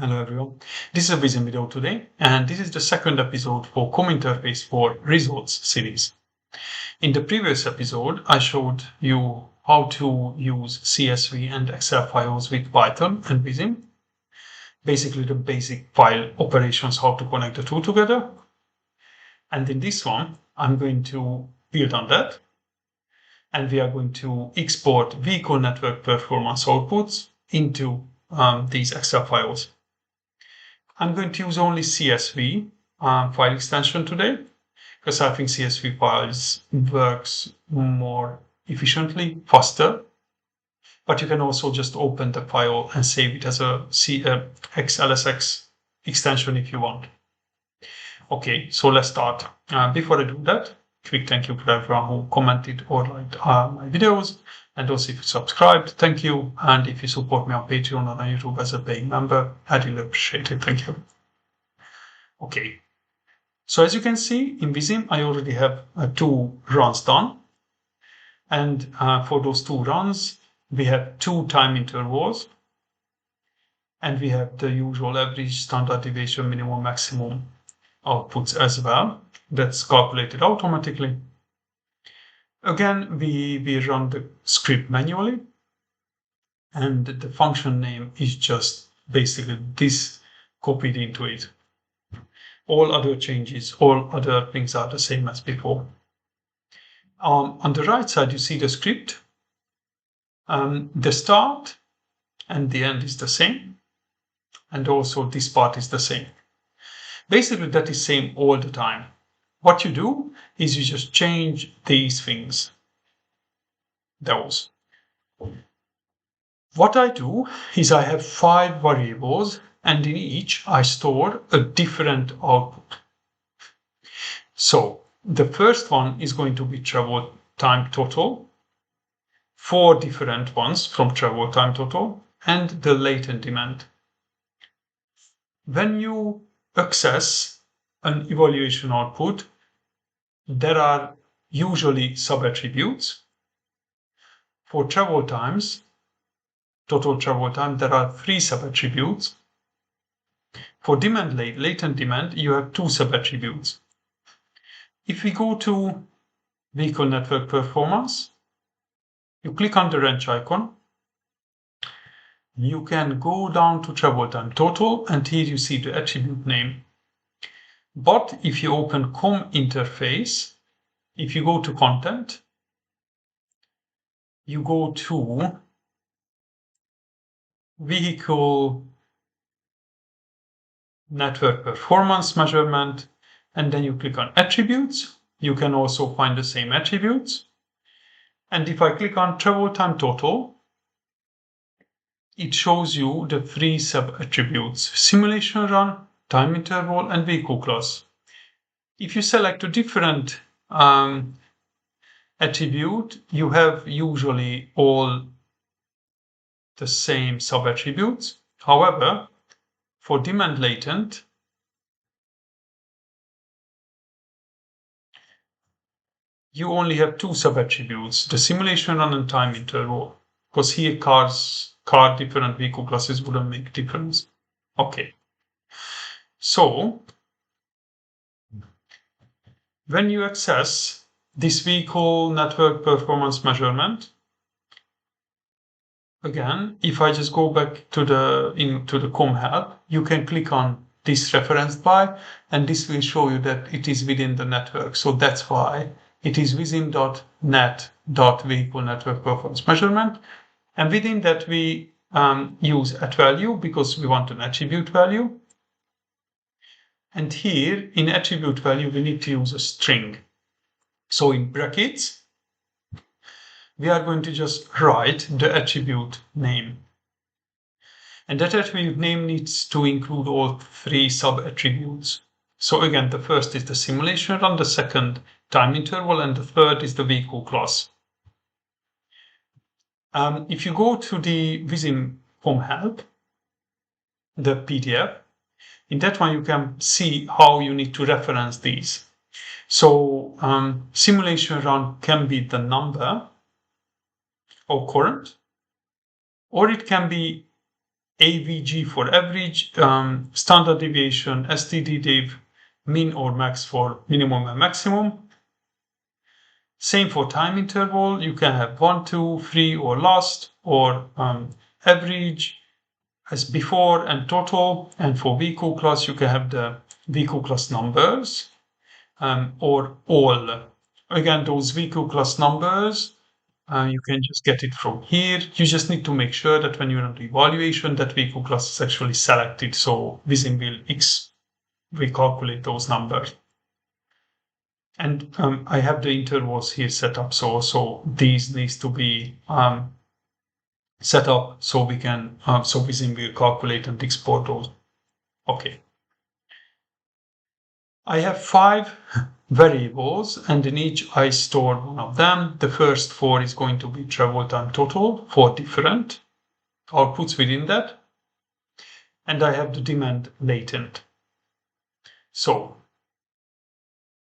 Hello everyone, this is a Vissim video today, and this is the second episode for COM interface for results series. In the previous episode, I showed you how to use CSV and Excel files with Python and Vissim, basically the basic file operations, how to connect the two together. And in this one, I'm going to build on that, and we are going to export vehicle network performance outputs into these Excel files. I'm going to use only CSV file extension today because I think CSV files works more efficiently, faster. But you can also just open the file and save it as a XLSX extension if you want. Okay, so let's start. Before I do that, quick thank you for everyone who commented or liked my videos. And also if you subscribed, thank you. And if you support me on Patreon or on YouTube as a paying member, I really appreciate it. Thank you. Okay, so as you can see in Vissim, I already have 2 runs done. And for those 2 runs, we have 2 time intervals. And we have the usual average, standard deviation, minimum, maximum outputs as well. That's calculated automatically. Again, we run the script manually. And the function name is just basically this copied into it. All other changes, all other things are the same as before. On the right side, you see the script. The start and the end is the same. And also this part is the same. Basically, that is same all the time. What you do is you just change these things. Those. What I do is I have 5 variables, and in each I store a different output. So the first one is going to be travel time total, 4 different ones from travel time total, and the latent demand. When you access an evaluation output, there are usually sub-attributes. For travel times, total travel time, there are 3 sub-attributes. For demand latent demand, you have 2 sub-attributes. If we go to vehicle network performance, you click on the wrench icon. You can go down to travel time total, and here you see the attribute name. But if you open COM interface, if you go to content, you go to vehicle network performance measurement, and then you click on attributes. You can also find the same attributes. And if I click on travel time total, it shows you the 3 sub-attributes: simulation run, time interval, and vehicle class. If you select a different attribute, you have usually all the same sub-attributes. However, for demand latent, you only have 2 sub-attributes, the simulation run and time interval, because here car different vehicle classes wouldn't make difference. Okay. So when you access this vehicle network performance measurement, again, if I just go back to into the COM help, you can click on this referenced by, and this will show you that it is within the network. So that's why it is vissim.net.vehicle network performance measurement. And within that, we use @value because we want an attribute value. And here in attribute value, we need to use a string. So in brackets, we are going to just write the attribute name. And that attribute name needs to include all 3 sub-attributes. So again, the first is the simulation run, the second time interval, and the third is the vehicle class. If you go to the Vissim COM help, the PDF, in that one you can see how you need to reference these. So simulation run can be the number or current, or it can be AVG for average, standard deviation, std_div, min or max for minimum and maximum. Same for time interval. You can have 1, 2, 3 or last, or average as before and total. And for vehicle class, you can have the vehicle class numbers or all. Again, those vehicle class numbers, you can just get it from here. You just need to make sure that when you run the evaluation, that vehicle class is actually selected. So Vissim will calculate those numbers. And I have the intervals here set up, so these needs to be set up so we can so Vissim will calculate and export those. Okay. I have 5 variables, and in each I store one of them. The first 4 is going to be travel time total, 4 different outputs within that. And I have the demand latent. So,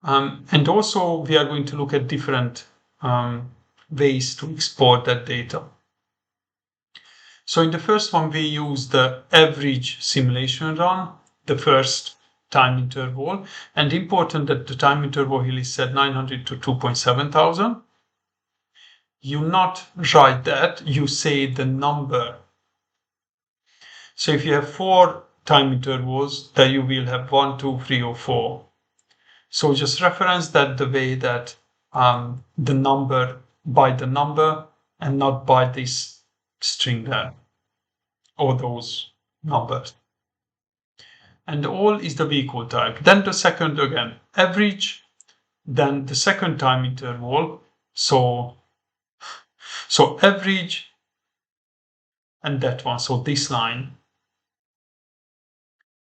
and also we are going to look at different ways to export that data. So in the first one, we use the average simulation run, the first time interval, and important that the time interval here is set 900 to 2.7 thousand. You not write that, you say the number. So if you have 4 time intervals, then you will have 1, 2, 3, or 4. So just reference that the way that the number by the number and not by this string there or those numbers. And all is the vehicle type. Then the second again, average, then the second time interval. So average and that one, so this line.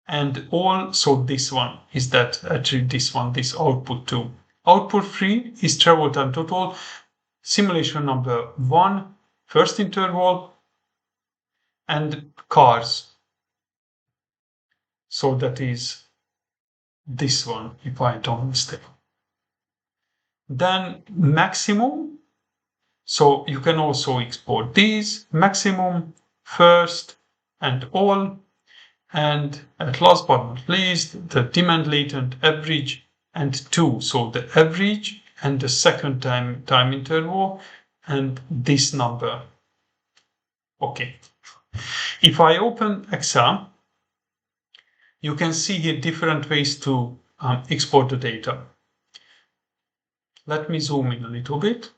And also this one is that actually this one, this output 2. Output 3 is travel time total, simulation number 1, first interval, and cars. So that is this one, if I don't mistake. Then maximum. So you can also export these, maximum, first, and all. And at last but not least, the demand latent, average, and 2. So the average and the second time interval and this number. Okay. If I open Excel, you can see here different ways to export the data. Let me zoom in a little bit.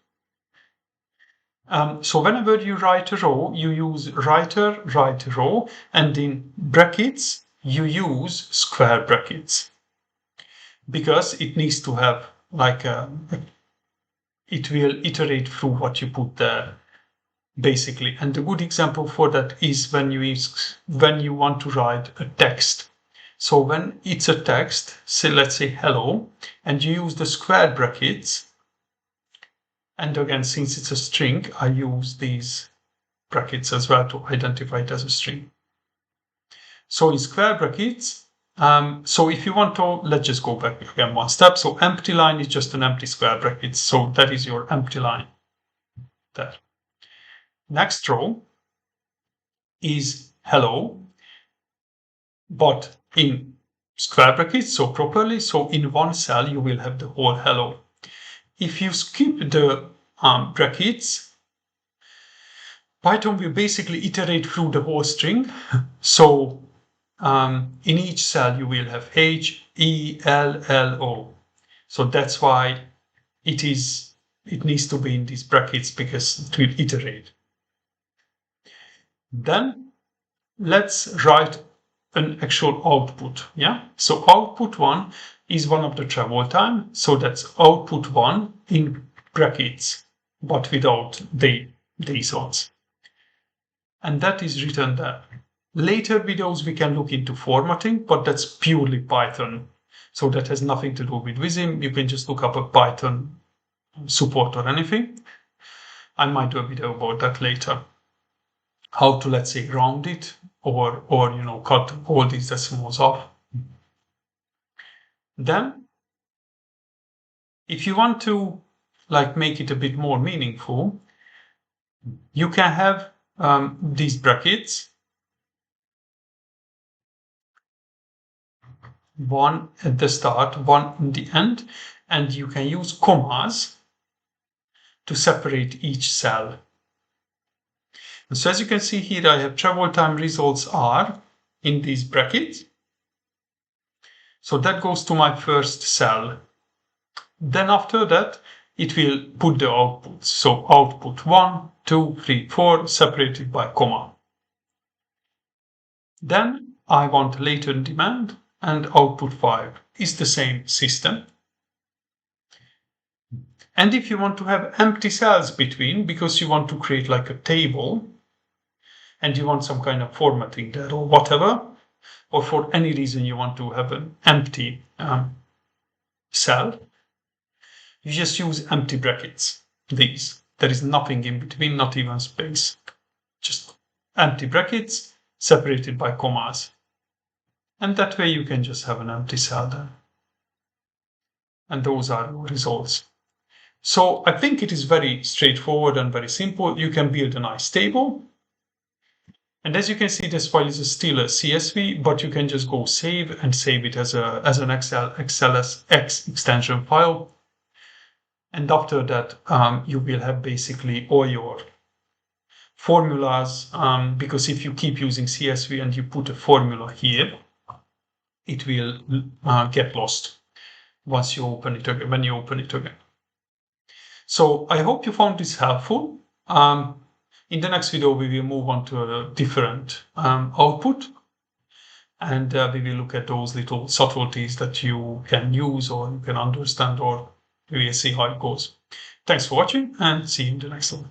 So whenever you write a row, you use writer, write row, and in brackets, you use square brackets. Because it needs to have like it will iterate through what you put there, basically. And a good example for that is when you want to write a text. So when it's a text, say let's say hello, and you use the square brackets, and again, since it's a string, I use these brackets as well to identify it as a string. So in square brackets, so if you want to, let's just go back again one step. So empty line is just an empty square bracket. So that is your empty line there. Next row is hello, but in square brackets, so properly. So in one cell, you will have the whole hello. If you skip the brackets, Python will basically iterate through the whole string. So in each cell you will have H, E, L, L, O. So that's why it needs to be in these brackets because it will iterate. Then let's write an actual output. Yeah. So output 1 is one of the travel time. So that's output 1 in brackets, but without these ones. And that is written there. Later videos we can look into formatting, but that's purely Python. So that has nothing to do with Vissim. You can just look up a Python support or anything. I might do a video about that later. How to, let's say, round it or cut all these decimals off. Then, if you want to make it a bit more meaningful, you can have these brackets one at the start, one in the end, and you can use commas to separate each cell. And so as you can see here, I have travel time results are in these brackets. So that goes to my first cell. Then after that, it will put the outputs. So output 1, 2, 3, 4 separated by comma. Then I want latent demand and output 5 is the same system. And if you want to have empty cells between, because you want to create like a table and you want some kind of formatting there or whatever, or for any reason you want to have an empty cell, you just use empty brackets. These. There is nothing in between, not even space. Just empty brackets separated by commas. And that way you can just have an empty cell then. And those are your results. So I think it is very straightforward and very simple. You can build a nice table. And as you can see, this file is still a CSV, but you can just go save and save it as an XLSX extension file. And after that, you will have basically all your formulas, because if you keep using CSV and you put a formula here, it will get lost once you open it again, when you open it again. So I hope you found this helpful. In the next video, we will move on to a different output, and we will look at those little subtleties that you can use or you can understand, or we will see how it goes. Thanks for watching and see you in the next one.